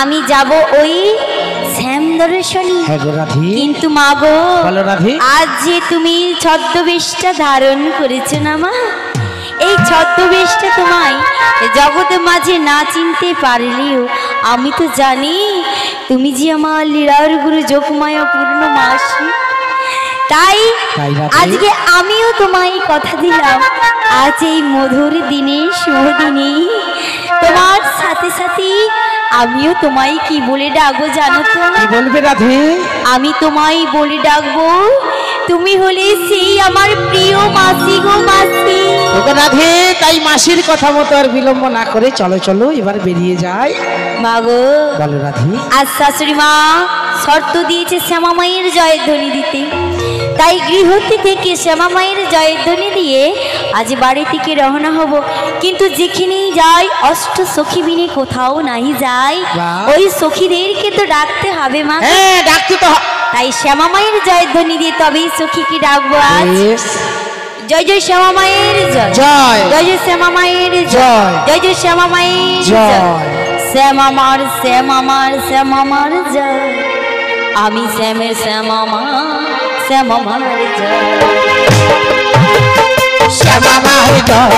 আমি যাব ওই শ্যাম দর্শনী। কিন্তু মা গো, আজ যে তুমি ছদ্মবেশটা ধারণ করেছো না মা, এই ছদ্মবেশটা তোমায় জগতের মাঝে না চিনতে পারলেও আমি তো জানি তুমি যে আমার লীলার গুরু যোগমায়া পূর্ণ মাসি। তাই আজকে আমিও তোমায় কথা দিলাম, আজ এই মধুর দিনে শুভ দিনে তোমার সাথে সাথে আমিও তোমায় কি বলে ডাকবো জানো তো? কি বলবে রাধে? আমি তোমায় বলে ডাকবো তুমি হলে সেই আমার প্রিয় মাসি গো মাসি। ওগো রাধে, তাই মাসির কথা মতো আর বিলম্ব না করে চলো চলো এবার বেরিয়ে যাই। মা গো, বলো রাধে। আজ শাশুড়ি মা শর্ত দিয়েছে শ্যামা মায়ের জয়ধ্বনি দিতে, তাই গৃহটি থেকে শ্যামা মায়ের জয়ধ্বনি দিয়ে আজ বাড়ি থেকে রওনা হব। কিন্তু যেখানেই যাই অষ্ট সখী বিনে কোথাও নাই যাই, ওই সখীদেরকে তো ডাকতে হবে মা। হ্যাঁ, ডাকতে তো। তাই শ্যামা মায়ের জয়ধ্বনি দিয়ে তবেই সখীকে ডাকবো আজ। জয় জয় শ্যামা মায়ের জয়, জয় জয় জয় শ্যামা মায়ের জয়, জয় জয় শ্যামা মায়ের জয়। শ্যামা মার শ্যামা মার শ্যামা মার জয়, আমি শ্যামের শ্যামা মা শ্যামা মার জয়। শ্যামা মার জয়,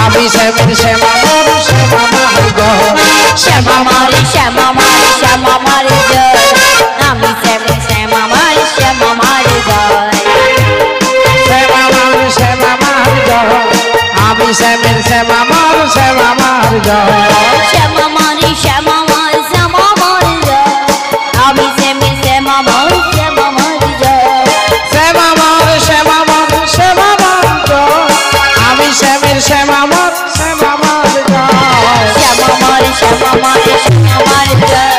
আমি শ্যামের শ্যামা মার শ্যামা মার জয়। শ্যামা মার শ্যামা মার শ্যামা মার জয়, আমি শ্যামের শ্যামা মার শ্যামা মার জয়। শ্যামা মার শ্যামা মার জয়, আমি শ্যামের শ্যামা মার শ্যামা মার জয়। শ্যামা মার শ্যামা মার শ্যামা মার জয়, আমি শ্যামের শ্যামা মার শ্যামা মার জয়। শ্যামা মার শ্যামা মার শ্যামা মার জয়, আমি শ্যামের শ্যামা মার শ্যামা মার জয়। শ্যামা মার শ্যামা মার শ্যামা মার জয়,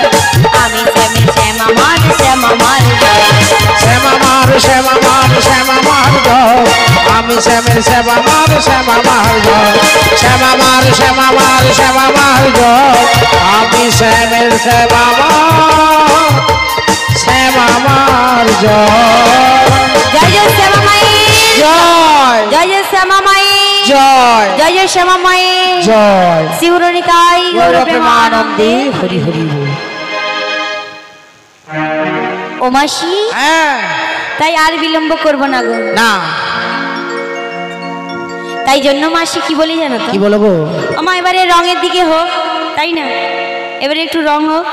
আমি শ্যামের শ্যামা মার শ্যামা মার জয়। শ্যামা মার শ্যামা মার শ্যামা মার জয়, আমি শ্যামের শ্যামা মার শ্যামা মার জয়। শ্যামা মার শ্যামা মার শ্যামা মার জয়, আমি শ্যামের শ্যামা মার শ্যামা মার জয়। জয় জয় শ্যামা মায়ের জয়, জয় জয় শ্যামা মায়ের জয়, জয় জয় শ্যামা মায়ের জয়। শিবরণিতাই গৌর প্রেমানন্দে হরি হরি বল। ও মাসি, হ্যাঁ, তাই আর বিলম্ব করব না গো। না, তাই জন্য মাসি কি বলি জানো তো? কি বলবো? আমা এবারে রঙের দিকে হোক, তাই না? এবারে একটু রং হোক।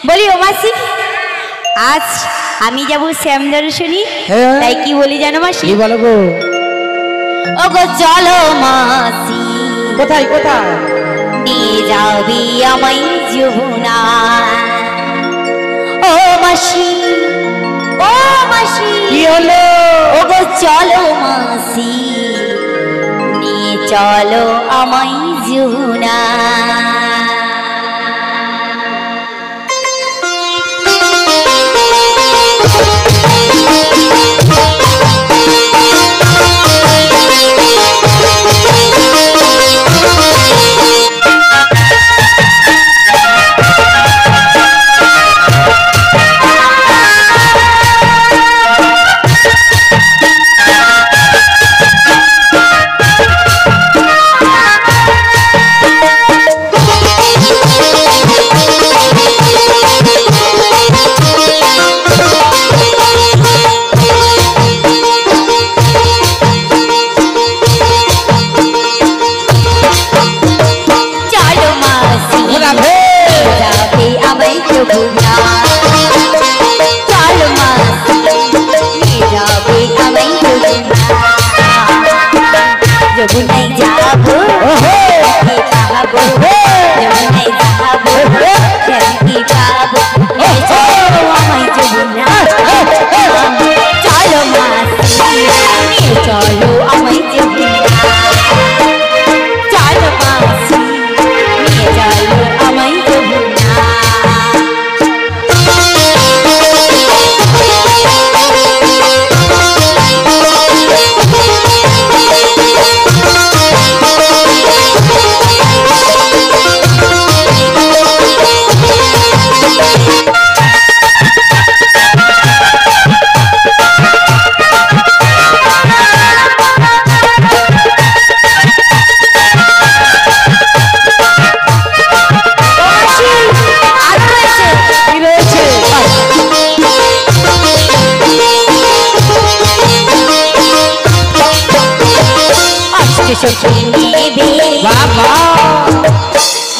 বলি ও মাসি, আজ আমি যাব শ্যাম দর্শনী, হ্যাঁ। তাই কি বলি জানো মাসি? কি বলবো? ও গো চলো মাসি, কোথায় কোথায়? নিয়ে যাবি আমায় যমুনা। ও মাসি, ও মাসি, কি হলো? ও গো চলো মাসি, নিয়ে চলো আমায় যমুনা।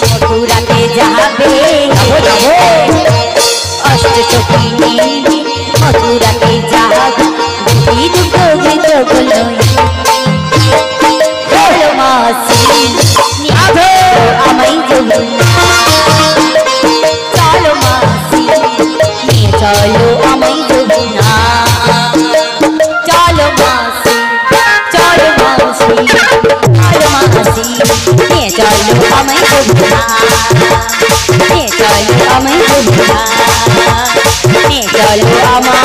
মথুরাতে যাবে অষ্টসখী নিয়ে মথুরাতে যাবে দুগ্ধ ঘৃত গুলো মাসি আমায় যাবে চলো মাসি নিয়ে চলো আমায় যাবে না চলো মাসি চলো মাসি চলো মাসি নিয়ে চলো আমায় যাবে না নিয়ে চলো আমায় যাবে না নিয়ে চলো আমার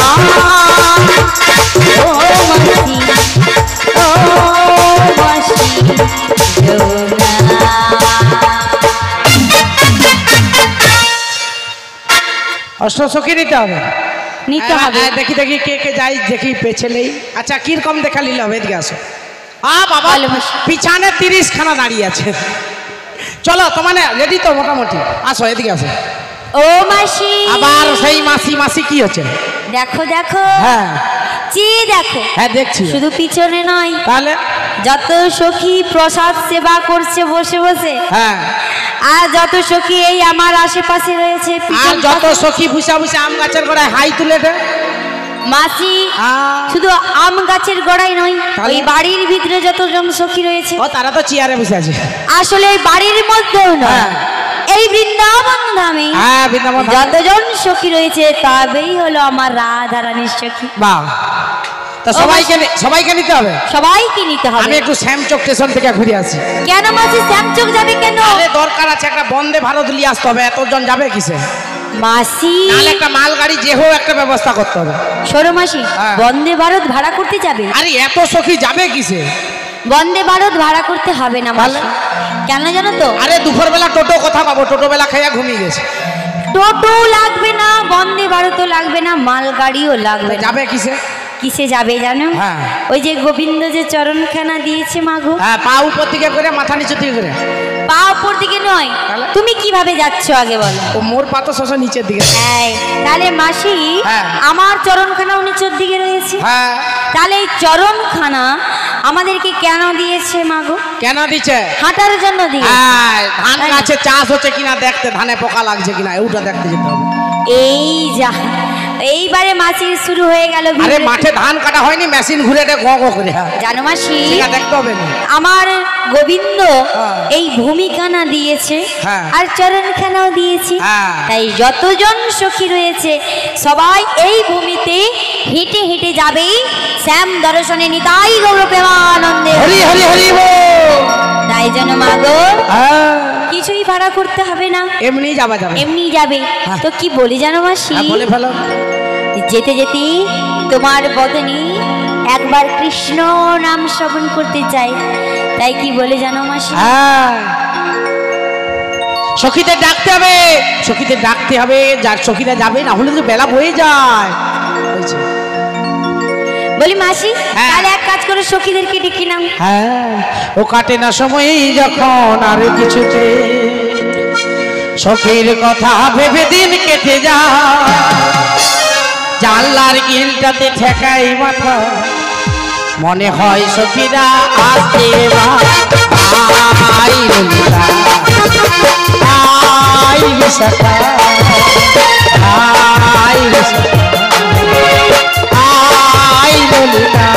ও মাসি ও মাসি অষ্টসখী নিতে হবে নিতে হবে দেখি দেখি কে কে যাই দেখি পেছনেই আচ্ছা কিরকম দেখা নিল হবে এদিকে আসো বাবা পিছনে 30 খানা দাঁড়িয়ে আছে চলো তোমার রেডি তো মোটামুটি আসো এদিকে আসো ও মাসি আবার সেই মাসি মাসি কি হচ্ছে দেখো দেখো হ্যাঁ চি দেখো হ্যাঁ দেখছি শুধু পিছনে নয় তাহলে যত সখী প্রসাদ সেবা করছে বসে বসে হ্যাঁ আর যত সখী এই আমার আশেপাশে রয়েছে আর যত সখী বুসা বুসা আম গাছের গোড়ায় হাই তুলে দে মাসি শুধু আম গাছের গোড়ায় নয় ওই বাড়ির ভিতরে যতজন সখী রয়েছে ও তারা তো চেয়ারে বসে আছে আসলে ওই বাড়ির মধ্যেও নয় এই বৃন্দাবন ধামে যতজন সখী রয়েছে তবেই হলো আমার রাধা রানীর সখী বাহ তা সবাইকে নিতে হবে সবাইকে নিতে হবে আমি একটু শ্যামচক স্টেশন থেকে ঘুরে আসি কেন মাসি শ্যামচক যাবে কেন আরে দরকার আছে একটা বন্দে ভারত নিয়ে আসতে হবে এতজন যাবে কিসে মাসি নালে একটা মালগাড়ি যে হোক একটা ব্যবস্থা করতে হবে সরো মাসি বন্দে ভারত ভাড়া করতে যাবে আরে এত সখী যাবে কিসে বন্দে ভারত ভাড়া করতে হবে না মাসি কেন জানো তো আরে দুপুরবেলা টোটো কথা পাবো টোটো বেলা খাইয়া ঘুমিয়ে গেছে টোটো লাগবে না বন্দে ভারতও লাগবে না মালগাড়িও লাগবে যাবে কিসে কিসে যাবে জানো ওই যে গোবিন্দ যে চরণখানা দিয়েছে মাগো পা উপর দিকে করে মাথা নিচে দিকে করে পা উপর দিকে নয় তুমি কিভাবে যাচ্ছ আগে বলো ও মোর পা তো শশা নিচের দিকে তাহলে মাসি আমার চরণখানাও নিচের দিকে রয়েছে তাহলে এই চরণখানা আমাদেরকে কেন দিয়েছে মাগো কেন দিচ্ছে হাঁটার জন্য দিয়েছে ধান গাছে চাষ হচ্ছে কিনা দেখতে ধানে পোকা লাগছে কিনা ওটা দেখতে যেতে হবে এই যা এইবারে মাসির শুরু হয়ে গেল আরে মাঠে ধান কাটা হয়নি মেশিন ঘুরে গ গ করে জানো মাসি দেখতে হবে না আমার গোবিন্দ এই ভূমিখানা দিয়েছে আর চরণখানাও দিয়েছে তাই যতজন সখী রয়েছে সবাই এই ভূমিতে হেঁটে হেঁটে যাবে শ্যাম দর্শনে নিতাই গৌর প্রেমানন্দে হরি হরি হরি তাই যেন মাগো কিছুই ভাড়া করতে হবে না এমনি যাবে এমনি যাবে তো কি বলি জানো মাসি বলে ফেলো যেতে যেতে তোমার বদনে একবার কৃষ্ণ নাম শ্রবণ করতে চাই তাই কি বলে জানো মাসি সখীদের ডাকতে হবে যার সখীরা যাবে না হলে তো বেলা বয়ে যায় বলি মাসি তাহলে এক কাজ করে সখীদেরকে ডেকে নাও ও কাটে না সময় যখন আর কিছুতে সখীর কথা ভেবে দিন কেটে যায় জানলার গিলটাতে ঠেকাই মাথা মনে হয় সখীরা আসতে আই ললিতা আই বিশাখা আই বিশাখা আই ললিতা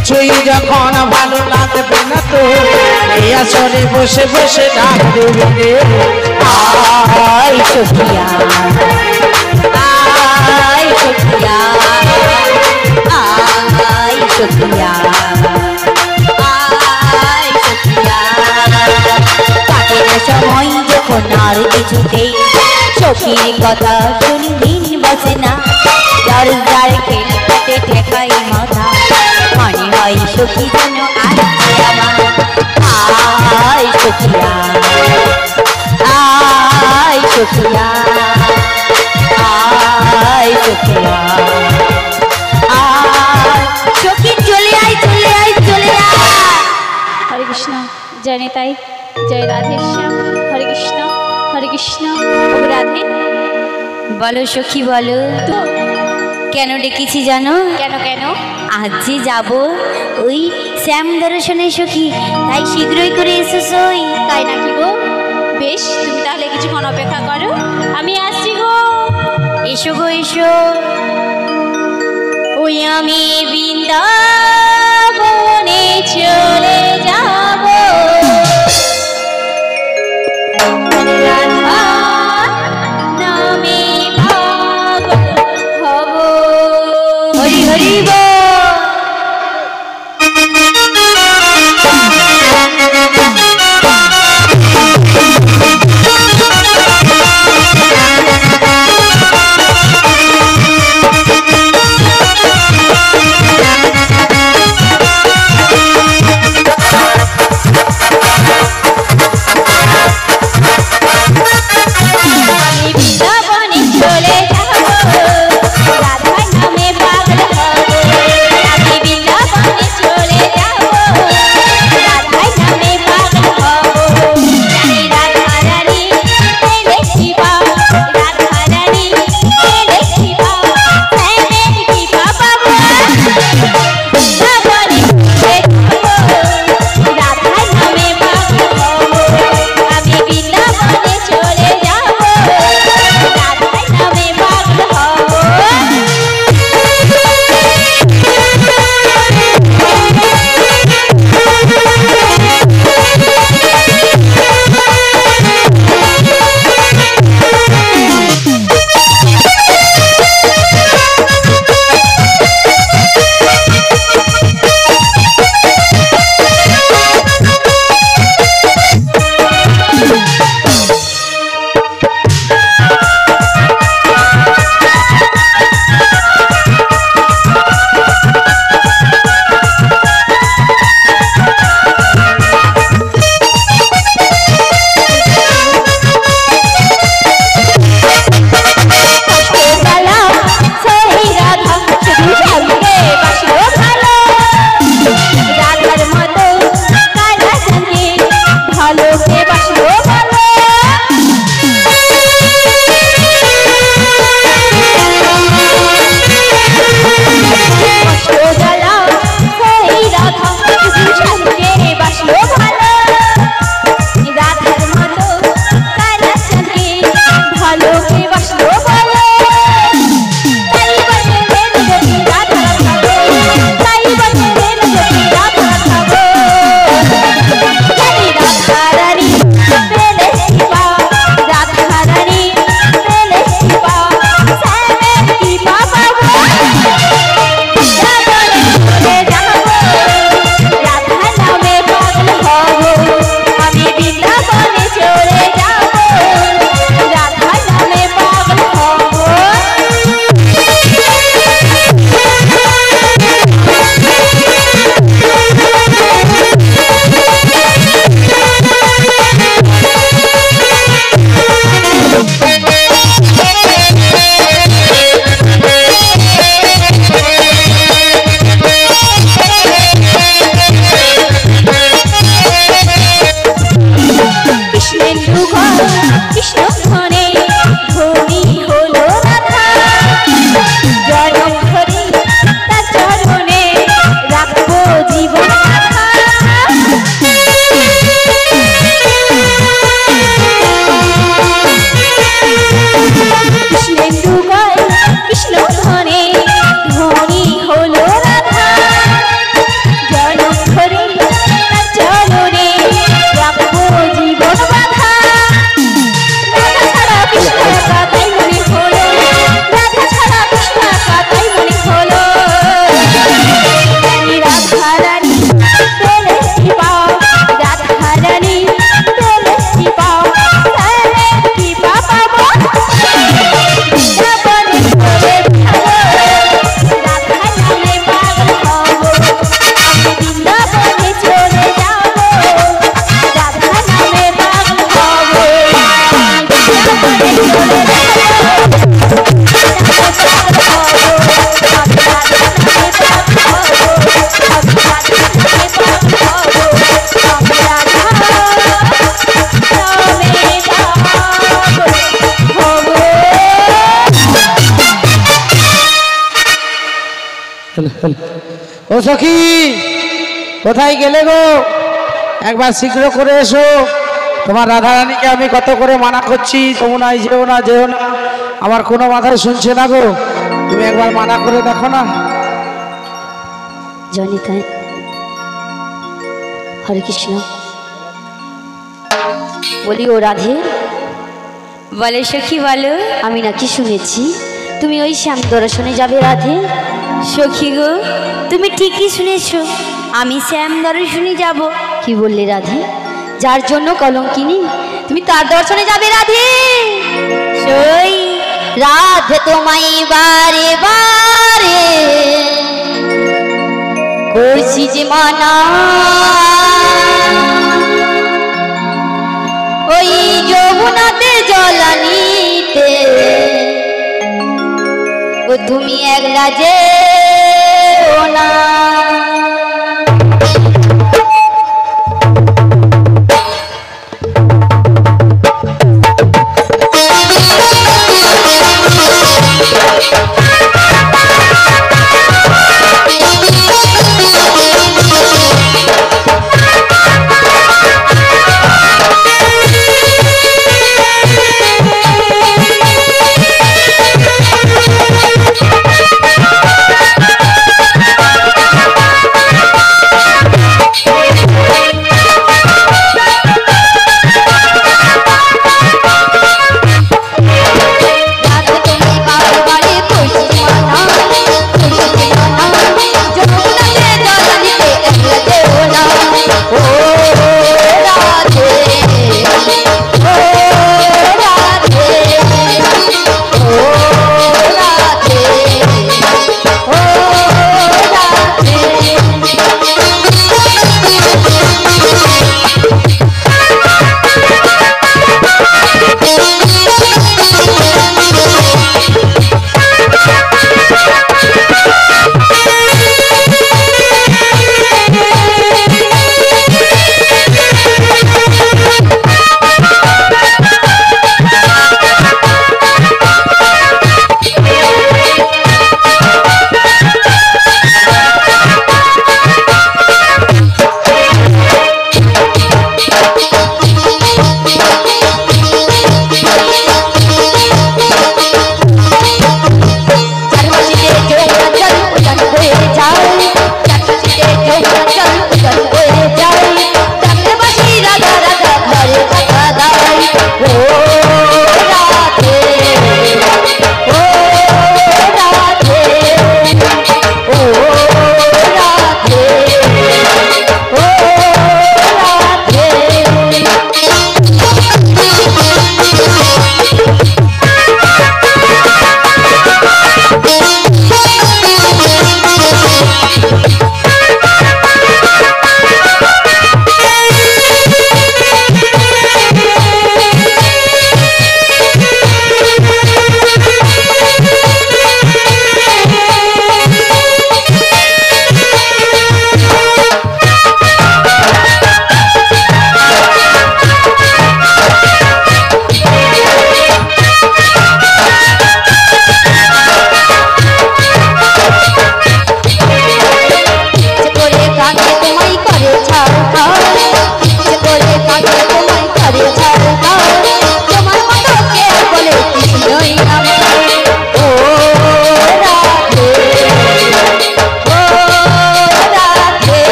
কিছুই যখন ভালো লাগবে না তো এই আসরে বসে বসে ডাক দেবে আই সখিয়া আই সখিয়া আই সখিয়া আই সখিয়া কাটে না সময় যখন আর কিছুতেই সখীর কথা শুনবিন বসে না যার যার খেলতে ঠেকাই মাথা মনে হয় সখী যেন আছে আমার। আয় সখিয়া আয় সখিয়া আয় সখিয়া আয় সখী চলে আয় চলে আয় চলে আয়। হরে কৃষ্ণ, জয় নিতাই, জয় রাধেশ্যাম। হরে কৃষ্ণ ও রাধে। বলো সখী বলো, তো কেন ডেকেছি জানো? কেন কেন? আজ যে যাবো ওই শ্যাম দর্শনে সখী, তাই শীঘ্রই করে এসো সই। তাই নাকি গো? বেশ, তুমি তাহলে কিছুক্ষণ অপেক্ষা করো, আমি আসছি গো। এসো গো এসো। ওই আমি বৃন্দাবনে চলে যাব, রাধা নামে পাগল হব। হরি হরি বল। আমি বৃন্দাবনে চলে যাব, রাধা নামে পাগল হব। আমি বৃন্দাবনে চলে যাব, রাধা নামে পাগল হব। জানি রাধা রানী এলে শিবা, রাধা রানী এলে শিবা, শ্যামের কৃপা পাবো। বৃন্দাবনে চলে যাব, রাধা নামে পাগল হব। আমি বৃন্দাবনে চলে যাব, রাধা নামে পাগল হব। কষ্টকালা সেই রাধা শুধু সঙ্গে বাসলো ভালো, রাধার মতো কালা সঙ্গে ভালোকে বাসলো ভালো। কষ্টকালা সেই রাধা শুধু সঙ্গে বাসলো ভালো, রাধার মতো কালা সঙ্গে ভালোকে বাসলো ভালো। তাই বলে রেল যদি রাধা খাবো, তাই বলে রেল যদি রাধা খাবো। জানি রাধা রানী ও সখী কোথায় গেলে গো? একবার শীঘ্র করে এসো। তোমার রাধারানীকে আমি কত করে মানা করছি, তোমরা যেও না যেও না, আমার কোনো মাথায় শুনছে না গো। তুমি একবার মানা করে দেখো না। জানি তাই। হরে কৃষ্ণ। বলি ও রাধে, বলে সখী বলো। আমি নাকি শুনেছি তুমি ওই শ্যাম দর্শনে যাবে রাধে। সখী গো তুমি ঠিকই শুনেছ, আমি শ্যাম দর্শনে যাব। কি বললে রাধে? যার জন্য কলঙ্কিনী, তুমি তার দর্শনে যাবে রাধে। সই রাধে তোমায় বারে বারে করছি যে মানা, ওই যমুনাতে জলানিতে ও তুমি একলা যে না।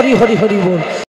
হরি হরি হরি বল।